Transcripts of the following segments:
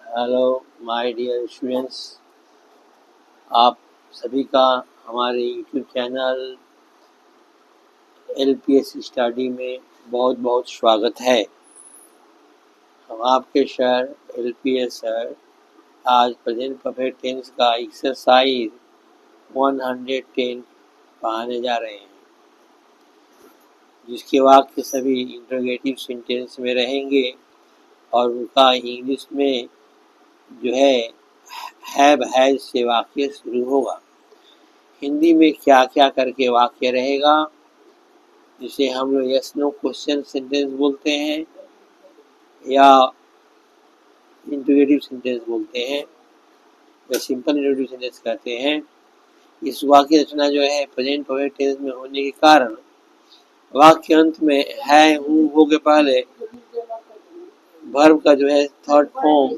Hello my dear students, आप सभी का हमारे यूट्यूब चैनल एलपीएस स्टडी में बहुत बहुत स्वागत है। हम आपके सर एलपीएस सर आज प्रेजेंट परफेक्ट टेंस का एक्सरसाइज 110 पढ़ाने जा रहे हैं, जिसके वाक्य सभी इंटरोगेटिव सेंटेंस में रहेंगे और उनका इंग्लिश में जो है हैव हैज से वाक्य शुरू होगा। हिंदी में क्या क्या करके वाक्य रहेगा, जिसे हम लोग यस नो क्वेश्चन सेंटेंस बोलते हैं या इंटरोगेटिव सेंटेंस बोलते हैं या सिंपल इंटरोगेटिव सेंटेंस कहते हैं। इस वाक्य रचना जो है प्रेजेंट परफेक्ट टेंस में होने के कारण वाक्य अंत में है हूँ हो के पहले वर्ब का जो है थर्ड फॉर्म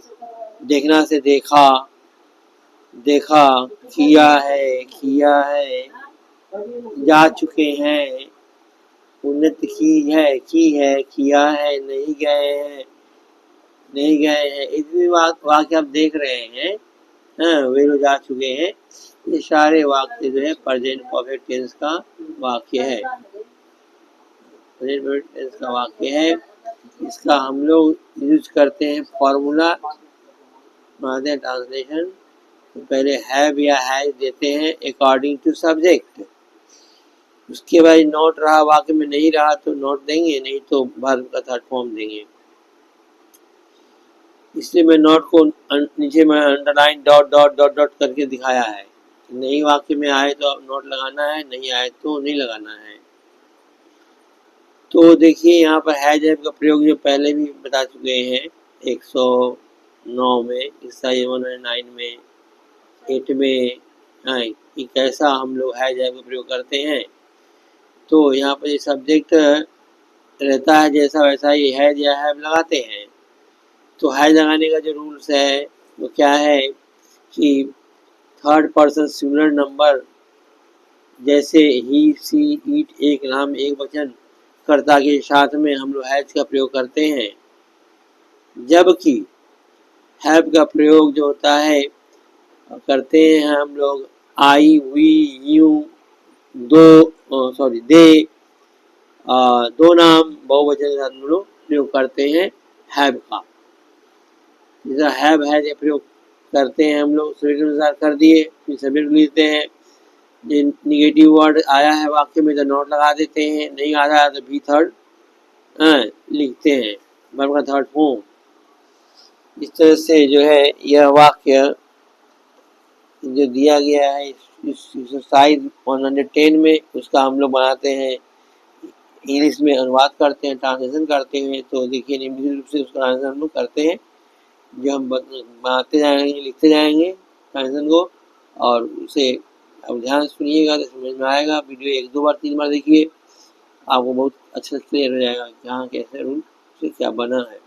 देखना से देखा, देखा, किया है, जा चुके हैं, उन्नत की है, किया है, नहीं गए हैं, इतनी वाक्य आप देख रहे हैं। हाँ, वे लोग जा चुके हैं। ये सारे वाक्य जो है प्रेजेंट परफेक्ट टेंस का वाक्य है। प्रेजेंट परफेक्ट टेंस का वाक्य है। इसका हम लोग यूज करते हैं फॉर्मूला, बनाते हैं ट्रांसलेशन। तो पहले हैव या हैज देते हैं अकॉर्डिंग टू सब्जेक्ट। उसके बाद नॉट रहा वाक्य में नहीं रहा तो नॉट देंगे, नहीं तो वर्ब का थर्ड फॉर्म देंगे। इसलिए मैं नोट को नीचे में underline dot dot dot dot करके दिखाया है। नहीं वाक्य में आए तो नोट लगाना है, नहीं आए तो नहीं लगाना है। तो देखिए यहाँ पर हैज हैव का प्रयोग जो पहले भी बता चुके हैं 109 में, एक्सरसाइज 109 में, 8 में, हाँ, कि कैसा हम लोग हैज हैव का प्रयोग करते हैं। तो यहाँ पर ये सब्जेक्ट रहता है जैसा वैसा ही हैज या हैव लगाते हैं। तो हैज लगाने का जो रूल्स है वो क्या है कि थर्ड पर्सन सिंगुलर नंबर जैसे ही, सी, ईट, एक नाम एक वचन कर्ता के साथ में हम लोग हैज का प्रयोग करते हैं, जबकि हैव का प्रयोग जो होता है करते हैं हम लोग आई, वी, यू, दे, दो नाम बहुवचन के साथ हम लोग प्रयोग करते हैं हैव का। जैसा हैव हैज का प्रयोग करते हैं हम लोग सभी के अनुसार कर दिए, फिर सभी लिखते हैं। निगेटिव वर्ड आया है वाक्य में तो नोट लगा देते हैं, नहीं आ रहा है तो भी थर्ड लिखते हैं, वर्ब का थर्ड फॉर्म। इस तरह से जो है यह वाक्य जो दिया गया है इस एक्सरसाइज 110 में, उसका हम लोग बनाते हैं, इंग्लिश में अनुवाद करते हैं, ट्रांसलेशन करते हैं। तो देखिए नियमित रूप से उसका ट्रांसलेशन हम लोग करते हैं, जो हम बनाते जाएंगे, लिखते जाएंगे ट्रांसलेशन को, और उसे अब ध्यान सुनिएगा तो समझ में आएगा। वीडियो 1-2 बार 3 बार देखिए, आपको बहुत अच्छा क्लियर हो जाएगा कहाँ कैसे रूल से क्या बना है।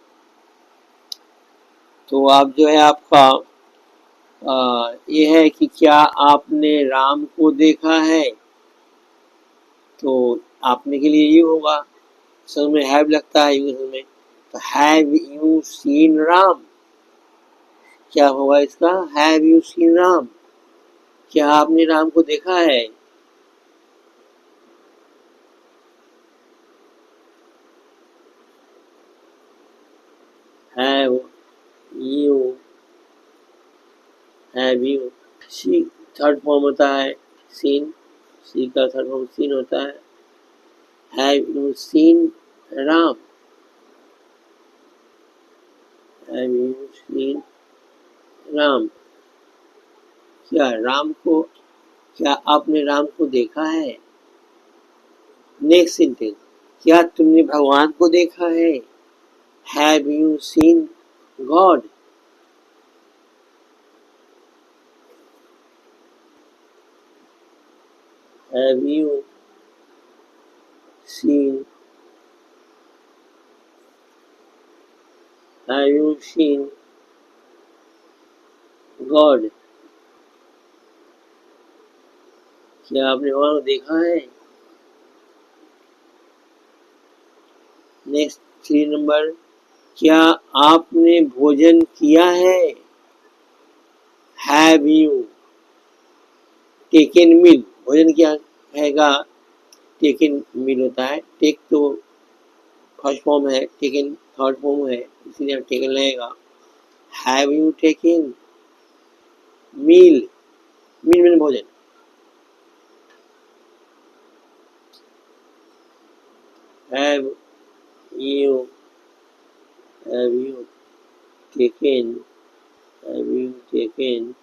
तो आप जो है आपका ये है कि क्या आपने राम को देखा है, तो आपने के लिए ये होगा, असल में हैव लगता है यूज में, तो हैव यू सीन राम, क्या होगा इसका, हैव यू सीन राम, क्या आपने राम को देखा है। Have you see third form होता है सीन, सी का थर्ड फॉर्म सीन होता है। Have you seen Ram, have you seen Ram, क्या आपने राम को देखा है। नेक्स्ट सेंटेंस, क्या तुमने भगवान को देखा है, have you seen God, have you seen God, क्या आपने भगवान को देखा है। नेक्स्ट 3 नंबर, क्या आपने भोजन किया है? हैव यू टेकन मील? भोजन क्या हैगा? टेकन मील होता है। टेक तो फर्स्ट फॉर्म है, टेकन थर्ड फॉर्म है, इसलिए टेकन लगेगा। हैव यू टेकन मील? मील में भोजन। Have you taken have you taken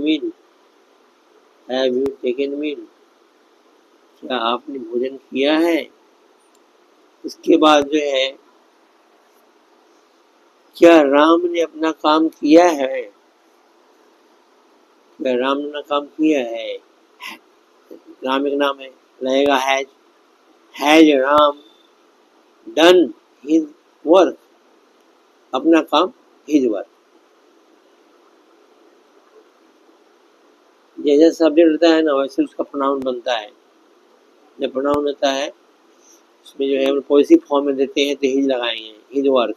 meal? have you taken meal? क्या आपने भोजन किया है? इसके बाद जो है, क्या राम ने अपना काम किया है? क्या राम ने काम किया है? राम एक नाम है, लगेगा has Ram done his work? अपना काम, हिज वर्क। जैसे सब्जेक्ट होता है ना, वैसे उसका प्रोनाउन बनता है। जब प्रोनाउन होता है उसमें जो है पॉजिटिव फॉर्म में देते हैं तो हिज लगाएंगे, his work.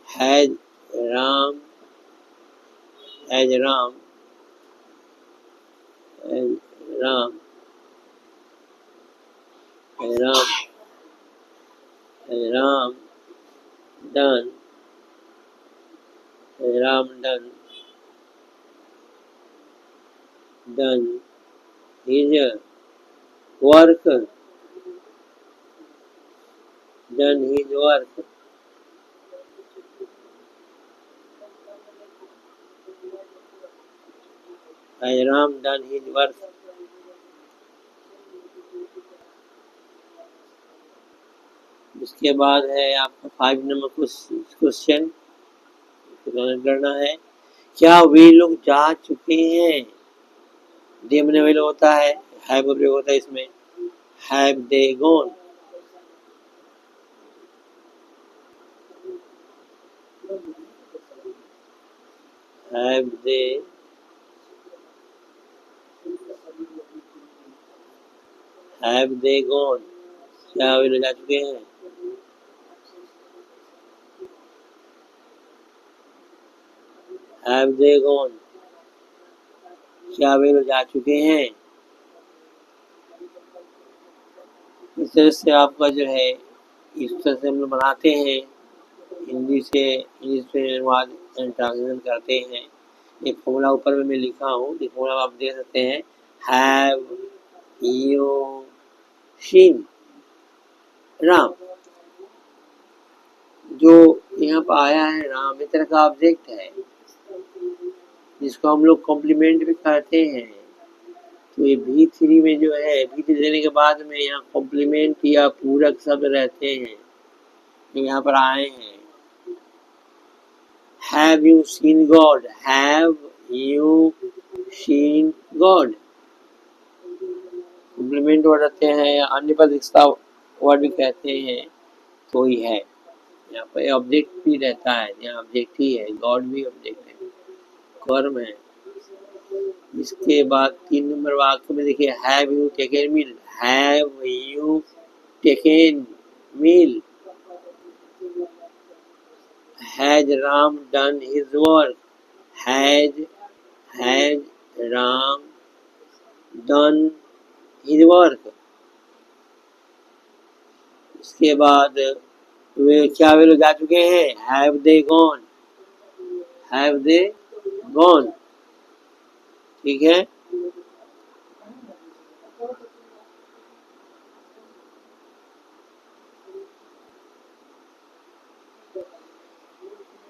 Has Ram has Ram has Ram has Ram has Ram done has Ram done his work done his work? Has Ram done his work? उसके बाद है आपका 5 नंबर क्वेश्चन करना है। क्या वे लोग जा चुके हैं? दे में वे लोग होता है, हैव प्रयोग होता है इसमें। Have they gone? Have they gone? क्या वे लोग जा चुके हैं? Have they gone? क्या वे लोग जा चुके हैं? इस तरह से आपका जो है, इस तरह से हम लोग बनाते हैं, हिंदी से इंग्लिश में अनुवाद ट्रांसलेशन करते हैं। एक फॉर्मूला ऊपर में मैं लिखा हूँ, ये फॉर्मूला आप देख सकते हैं। Have you seen Ram? जो यहाँ पर आया है राम, इस तरह का ऑब्जेक्ट है जिसको हम लोग कॉम्प्लीमेंट भी करते हैं। तो ये V3 में जो है, V3 देने के बाद में यहाँ कॉम्प्लीमेंट या पूरक शब्द रहते हैं, जो यहाँ पर आए हैं। Have you seen God? Have you seen God? Complement word रहते हैं या अन्य पदविशेषता वर्ड भी कहते हैं, तो ही है। यहाँ पर ऑब्जेक्ट भी रहता है, यहाँ ऑब्जेक्ट ही है, गॉड भी ऑब्जेक्ट है, कर्म है। इसके बाद 3 नंबर वाक्य में देखिए, have you taken meal? Have you taken meal? Has Ram done his work? Has Ram done his work? इसके बाद क्या वे लोग जा चुके हैं? Have they gone? Have they gone? ठीक है।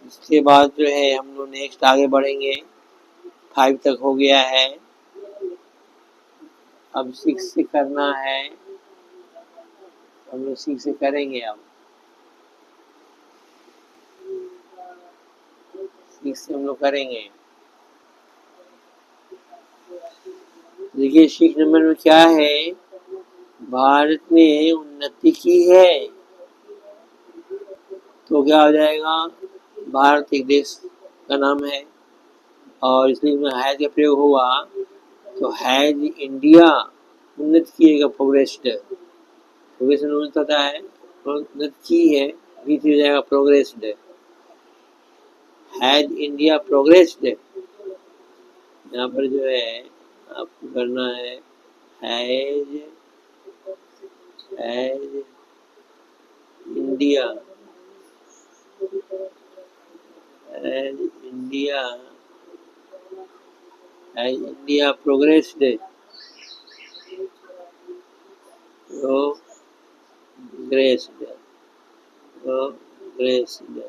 इसके बाद जो है हम लोग नेक्स्ट आगे बढ़ेंगे। 5 तक हो गया है, अब 6 से करना है। हम लोग 6 से करेंगे। अब 6 से हम लोग करेंगे। देखिए 6 नंबर में क्या है, भारत ने उन्नति की है। तो क्या हो जाएगा, भारत एक देश का नाम है और इसलिए इसमें है का प्रयोग हुआ, तो हैज इंडिया उन्नत किएगा, प्रोग्रेस्ड, प्रोग्रेस उन्नत होता है, उन्नत की है, बीच हो जाएगा प्रोग्रेस्ड। हैज इंडिया प्रोग्रेस्ड, यहाँ पर जो है आपको करना है has India, has India, has India progressed, progressed, progressed,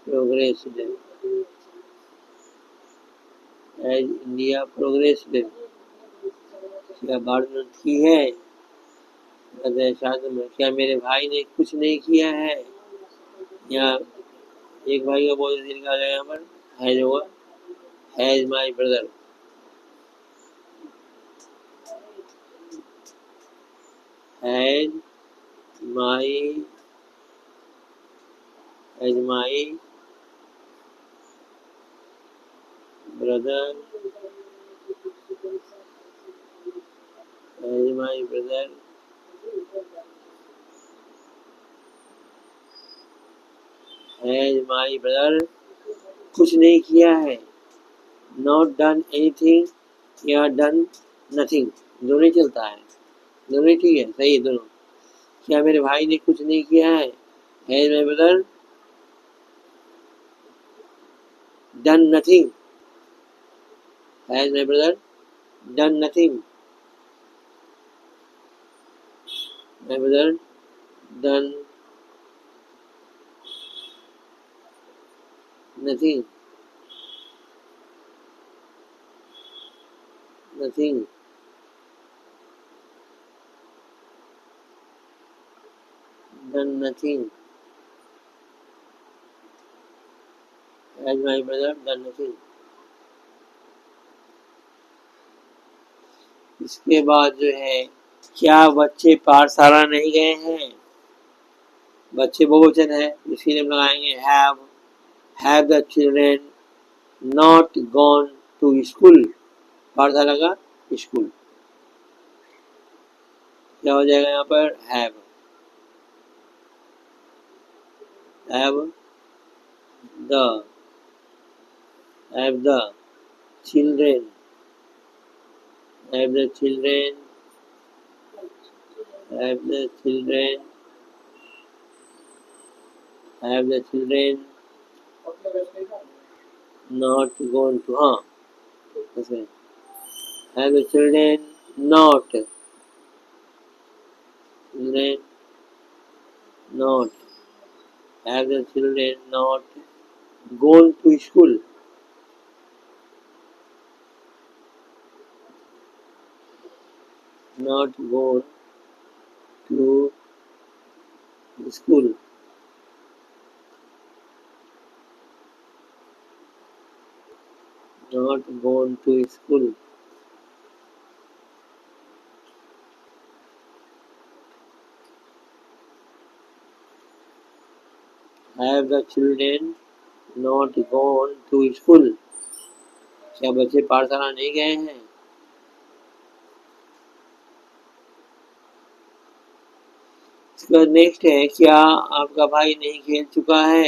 progressed, has India progressed, क्या भारत की है? शायद क्या मेरे भाई ने कुछ नहीं किया है, या एक भाई का बहुत दिल का यहाँ पर हैज होगा, has my brother, has my, has my brother, has my brother, has my brother कुछ नहीं किया है, नॉट डन एनीथिंग या डन नथिंग, दोनों ही चलता है, दोनों ही ठीक है, सही है दोनों। क्या मेरे भाई ने कुछ नहीं किया है, has my brother done nothing, has my brother done nothing, my brother done nothing, nothing, done nothing, as my brother done nothing। इसके बाद जो है क्या बच्चे पाठशाला नहीं गए हैं, बच्चे बहुवचन है, इसके लिए हम लगाएंगे have the children not gone to school, पाठशाला का स्कूल, क्या हो जाएगा यहाँ पर have the, have the children, have the children, have the children, have the children not gone to, हाँ ऐसे, have the children not, children not, have the children not gone to school, not gone to school, not gone to school। Have the children not gone to school, क्या बच्चे पाठशाला नहीं गए हैं। इसका next है क्या आपका भाई नहीं खेल चुका है,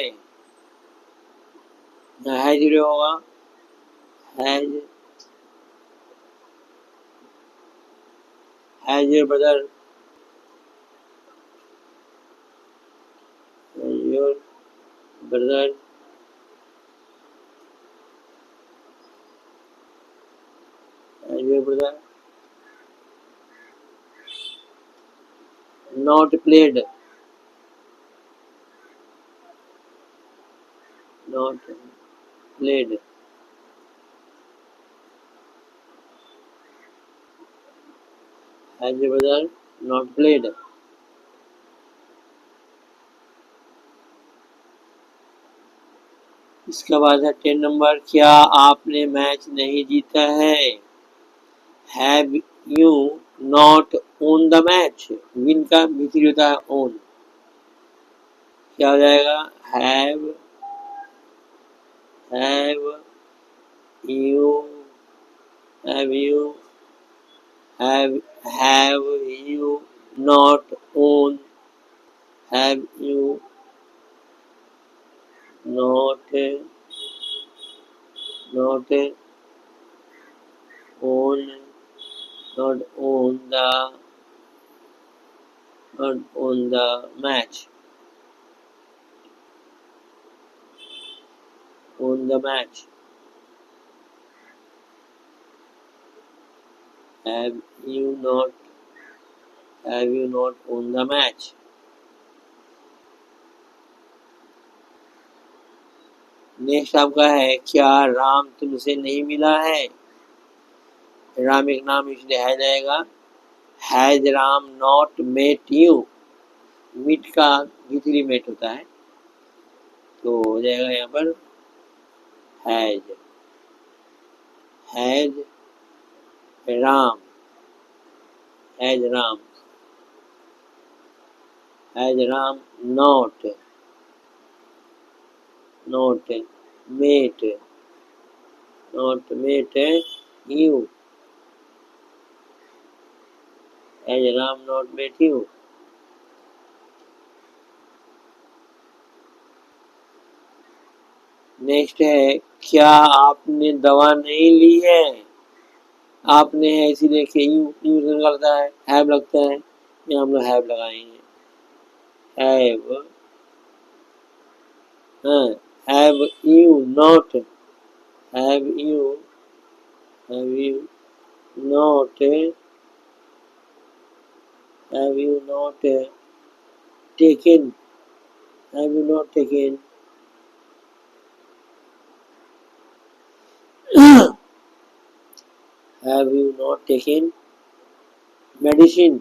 हैज जुड़े होगा, has your brother, your brother your brother not played, not played, has your brother not played। इसका बाद है 10 नंबर, क्या आपने मैच नहीं जीता है, have you not own the match, win का भीतरी होता है ओन, क्या हो जाएगा have you Have you have you not owned? Have you not not own not own the match? Own the match. Have you not won the match? Next आपका है, क्या राम तुमसे नहीं मिला है? राम एक नाम इसलिए है जाएगा, has Ram not met you? Meet का दूसरी मेट होता है, तो हो जाएगा यहाँ पर has Ram has Ram not met you? Has Ram not met you? Next है, क्या आपने दवा नहीं ली है? आपने है इसीलिए कि यू लगता है, हैव लगता है, यहाँ हम लोग हैव लगाएंगे। Have you not taken medicine?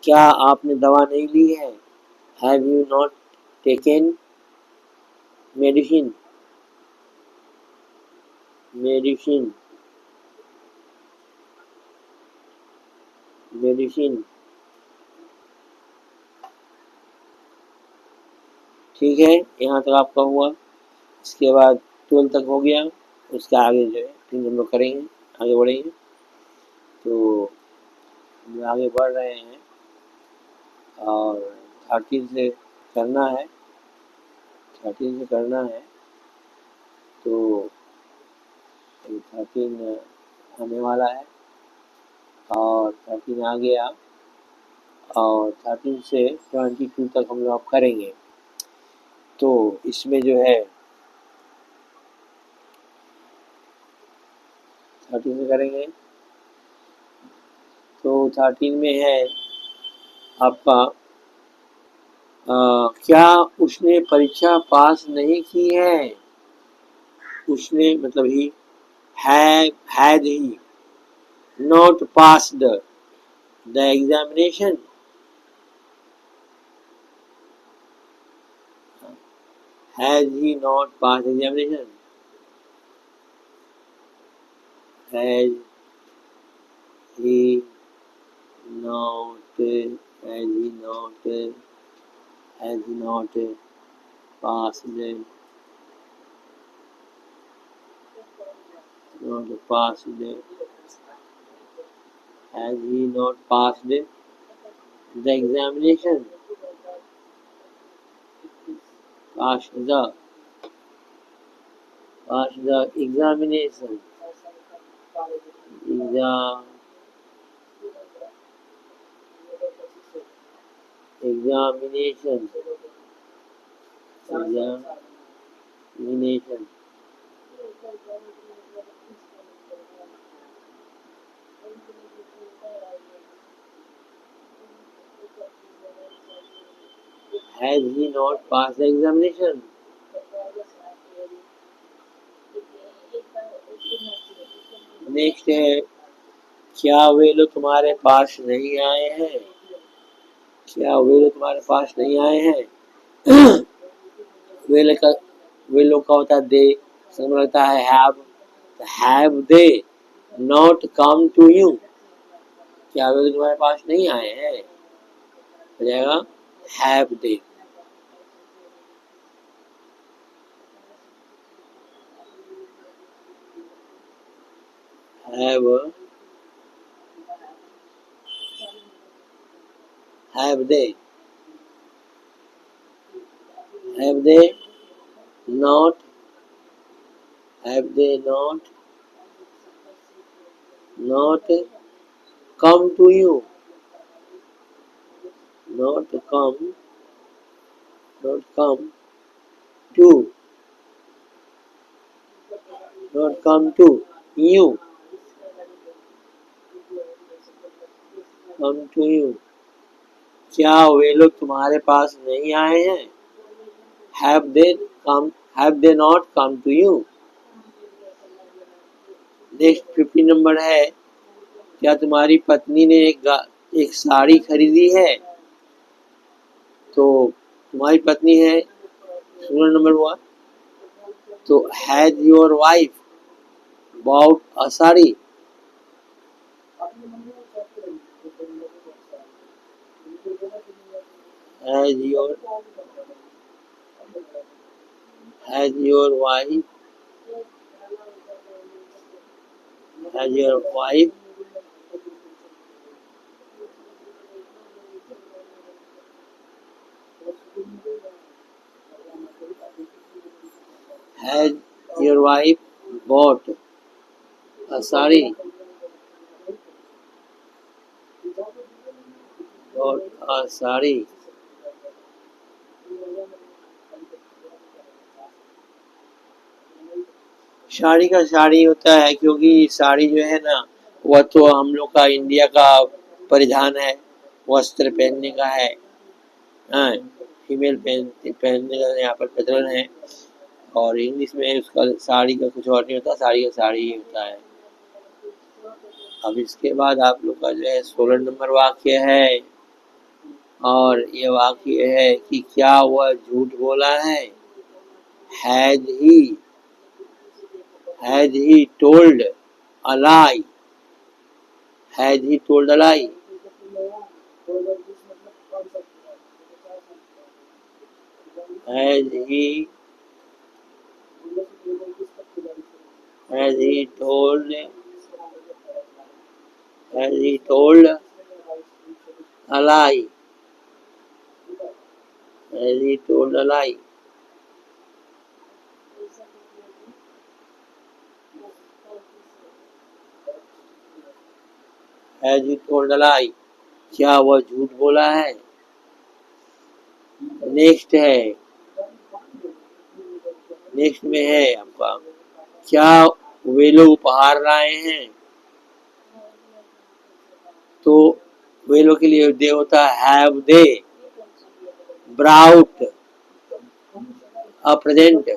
क्या आपने दवा नहीं ली है? Have you not taken medicine? ठीक है, यहाँ तक आपका हुआ। इसके बाद 12 तक हो गया, उसके आगे जो है फिर हम लोग करेंगे, आगे बढ़ेंगे। तो हम आगे बढ़ रहे हैं और 13 से करना है, तो 13 आने वाला है और 13 आ गया और 13 से 22 तक हम लोग करेंगे। तो इसमें जो है 13 से करेंगे, तो 13 में है आपका क्या उसने परीक्षा पास नहीं की है? उसने मतलब ही had he not passed the examination? Has he not passed examination? Has he not passed has he not passed the examination? Passed the examination. Examination. Has he not passed the examination? Next है, क्या वे लोग तुम्हारे पास नहीं आए हैं? वे लोग का होता है दे, समझ लगता है have they not come to you? क्या वे लोग तुम्हारे पास नहीं आए हैं? हो जाएगा have they. have they not not come to you, not come to you, come to you, क्या वे लोग तुम्हारे पास नहीं आए हैं? have they not come to you? Next 15 number है, क्या तुम्हारी पत्नी ने एक साड़ी खरीदी है? तो तुम्हारी पत्नी है 16 नंबर हुआ, तो has your wife bought a sari? Has your wife Has your wife bought a sari? Bought a sari. Sari का साड़ी होता है क्योंकि साड़ी जो है ना वह तो हम लोग का इंडिया का परिधान है, वस्त्र पहनने का है। हाँ, फीमेल पहनने का यहाँ पर प्रचलन है, और इंग्लिश में उसका साड़ी का कुछ और नहीं होता, साड़ी का साड़ी ही होता है। अब इसके बाद आप लोग का जो है 16 नंबर वाक्य है, और ये वाक्य है कि क्या वह झूठ बोला है? Has he told a lie? Has he told a lie? Has he told a lie? Has he told a lie? Has he told a lie? क्या वह झूठ बोला है? नेक्स्ट में है आपका, क्या वे लोग उपहार लाए हैं? तो वे लोग के लिए दे होता है have they brought a present?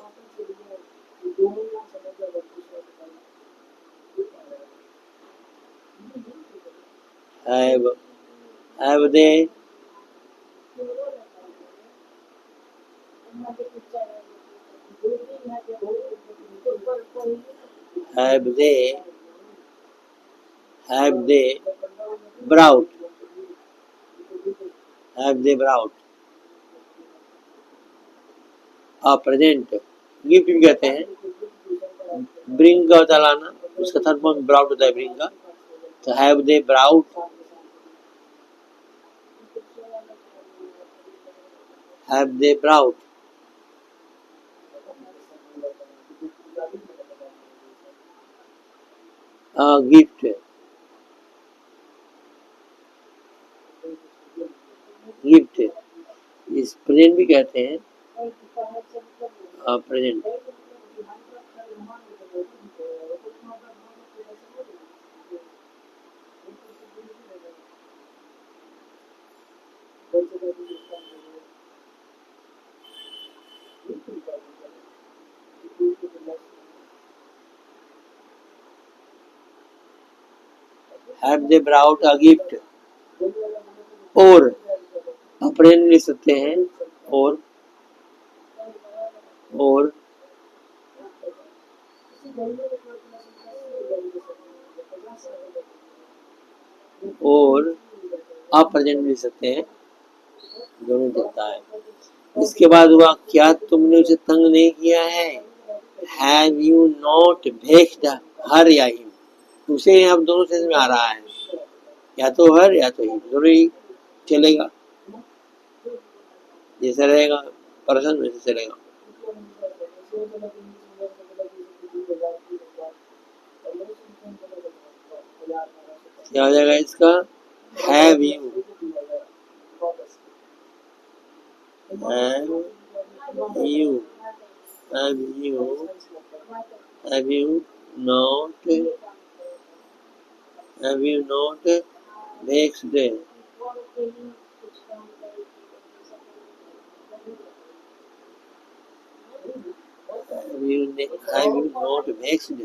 have they brought a present? Gift भी कहते हैं। ब्रिंग का होता लाना, उसका थर्ड फॉर्म ब्राउट होता है ब्रिंग का, तो हैव दे ब्राउट, गिफ्ट? इस प्रेजेंट भी कहते हैं, present. Have they brought a gift? और अप्रेन ले सकते हैं, और अप्रेजेंट ले सकते हैं, दोनों चलता है। इसके बाद हुआ, क्या तुमने उसे तंग नहीं किया है? Have you not vexed her या him? उसे अब दोनों सेंस में आ रहा है, या तो हर या तो ही, दोनों ही चलेगा, जैसा रहेगा पर्सन वैसे चलेगा। क्या हो जाएगा इसका? Have you, have you, have you, have you not, have you not vexed, have you not vexed,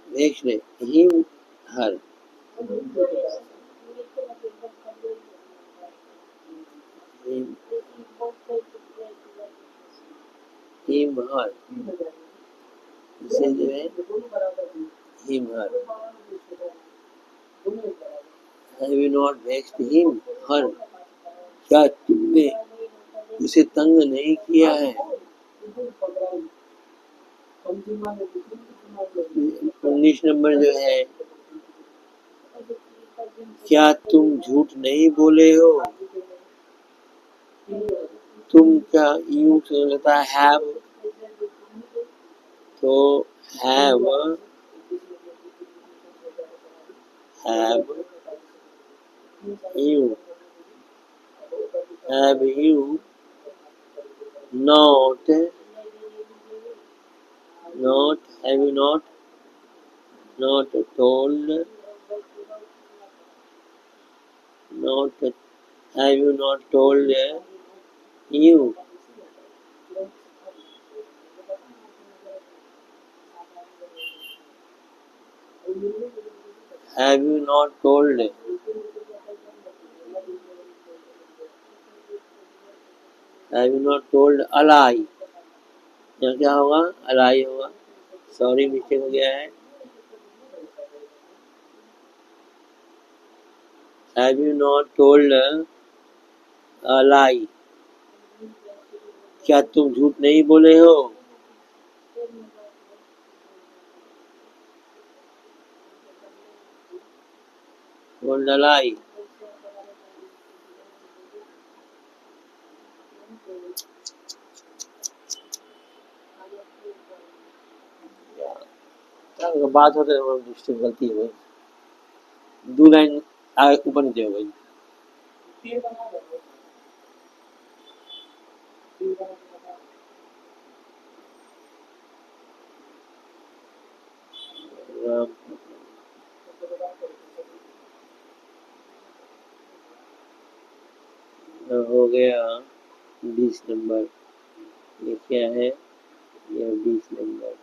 vexed him, her, him, him, her, इसे जो है him, her, have you not vexed him, her, क्या तुमने उसे तंग नहीं किया है? 19 नंबर जो है, क्या तुम झूठ नहीं बोले हो? तुम क्या यूं होता है हैव, तो have, have you, have you not, not, have you not, not told, not, have you not told you, have you not told, have you not told a lie, यहाँ क्या होगा? a lie होगा, sorry mistake हो गया है। have you not told a lie, क्या तुम झूठ नहीं बोले हो? told a lie, बात होते है गलती है भाई, 2 लाइन ऊपर नीचे हो गई। हो गया 20 नंबर, ये क्या है? ये 20 नंबर,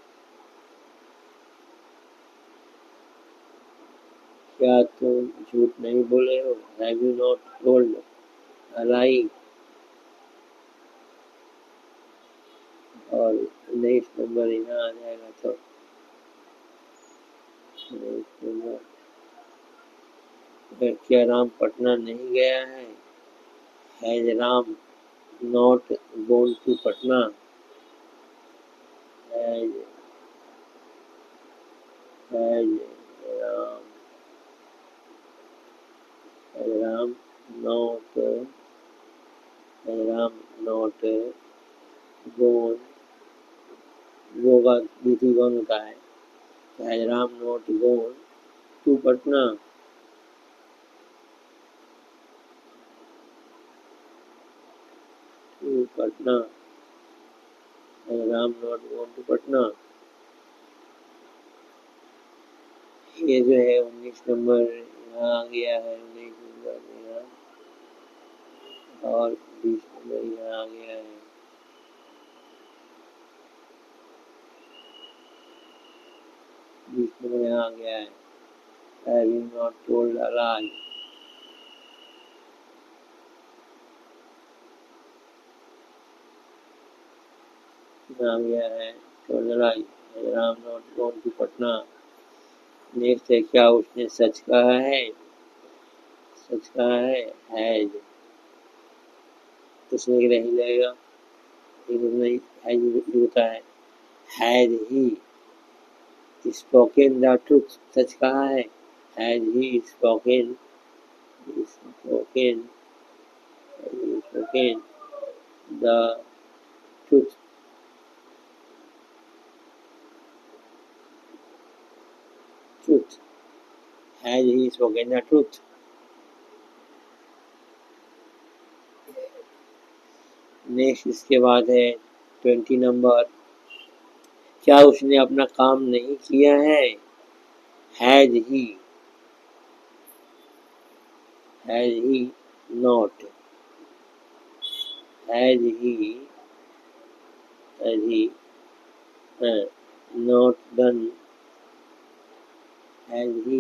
क्या तुम झूठ नहीं बोले हो? Have you not told a lie, और 19 नंबर यहाँ आ जाएगा, तो 19 नंबर, क्या राम पटना नहीं गया है? Has Ram not gone to Patna, has Ram, has Ram not, has Ram not gone, वो का बीती गॉन का है, has Ram not gone to Patna, to Patna, has Ram not gone to Patna. ये जो है 19 नंबर यहाँ आ गया है, 19 नंबर यहाँ, और 20 नंबर यहाँ आ गया है। यहाँ आ गया है, having not told a lie, आ गया है told a lie, Ram not gone to Patna. Next है, क्या उसने सच कहा है? सच कहा है, हैज, उसने के लिए ही लगेगा, लेकिन नहीं हैज होता है, has he, spoken the truth, सच कहा है। Has he spoken spoken spoken the truth, truth, has he spoken the truth. Next इसके बाद है 20 नंबर, क्या उसने अपना काम नहीं किया है। Has he not, has he not done, has he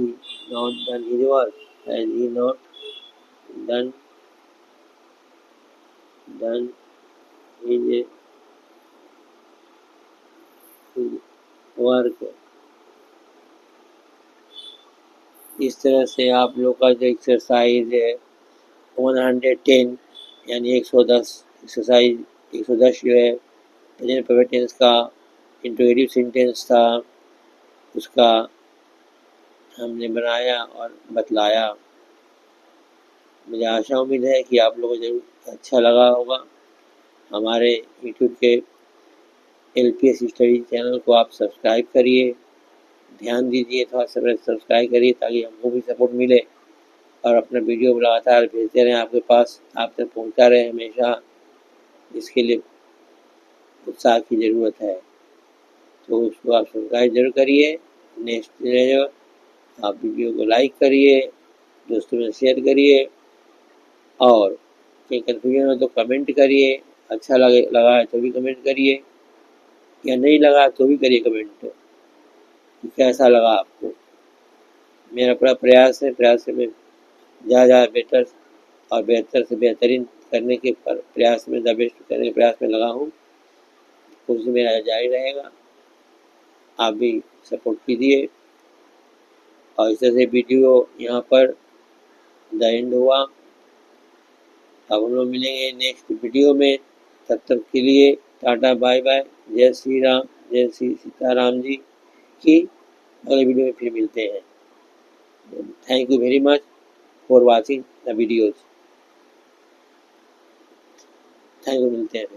not done his work, has he not done his work. इस तरह से आप लोग का जो एक्सरसाइज है 110 यानी 110 एक्सरसाइज 110 जो है प्रेजेंट परफेक्ट टेंस का इंट्रोगेटिव सेंटेंस था, उसका हमने बनाया और बतलाया। मुझे आशा उम्मीद है कि आप लोगों को जरूर अच्छा लगा होगा। हमारे यूट्यूब के LPS स्टडी चैनल को आप सब्सक्राइब करिए, ध्यान दीजिए, थोड़ा सब्सक्राइब करिए ताकि हमको भी सपोर्ट मिले और अपना वीडियो लगातार भेजते रहें आपके पास, आप तक पहुंचता रहे हमेशा। इसके लिए उत्साह की ज़रूरत है, तो उसको आप सब्सक्राइब जरूर करिए। नेक्स्ट आप वीडियो को लाइक करिए, दोस्तों में शेयर करिए, और कहीं कन्फ्यूजन हो तो कमेंट करिए। अच्छा लगा है तो भी कमेंट करिए, या नहीं लगा तो भी करिए कमेंट कि कैसा लगा आपको। मेरा पूरा प्रयास है मैं ज़्यादा बेटर और बेहतर से बेहतरीन करने के प्रयास में, द बेस्ट करने के प्रयास में लगा हूँ। कोशिश मेरा जारी रहेगा, आप भी सपोर्ट कीजिए। और इस तरह से वीडियो यहाँ पर द एंड हुआ। अब हम लोग मिलेंगे नेक्स्ट वीडियो में, तब तक के लिए टाटा बाय बाय, जय श्री राम, जय श्री सीताराम जी की। अगले वीडियो में फिर मिलते हैं। Thank you very much for watching the videos. Thank you, मिलते हैं।